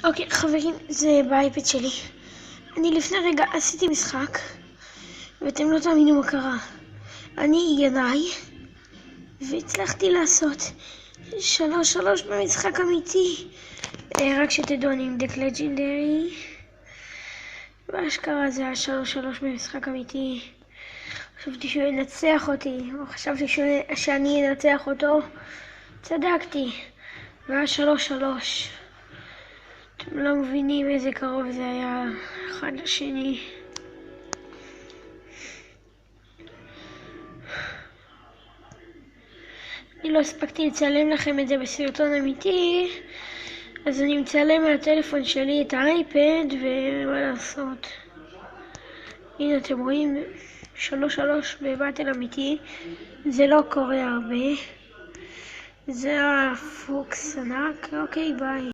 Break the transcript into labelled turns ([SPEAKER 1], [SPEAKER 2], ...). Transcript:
[SPEAKER 1] אוקיי, חברים, זה באייפד שלי. אני לפני רגע עשיתי משחק, ואתם לא תאמינו מה קרה. אני ינאי, והצלחתי לעשות 3-3 במשחק אמיתי. רק שתדעו, אני עם דק לג'נדרי. באשכרה זה היה 3-3 במשחק אמיתי. חשבתי שהוא ינצח אותי, או חשבתי שאני אנצח אותו. צדקתי, והיה 3-3. אתם לא מבינים איזה קרוב זה היה אחד לשני. אני לא הספקתי לצלם לכם את זה בסרטון אמיתי, אז אני מצלם מהטלפון שלי את האייפד, ומה לעשות. הנה אתם רואים 3-3 בבטל אמיתי. זה לא קורה הרבה. זה הפוקס ענק. אוקיי, ביי.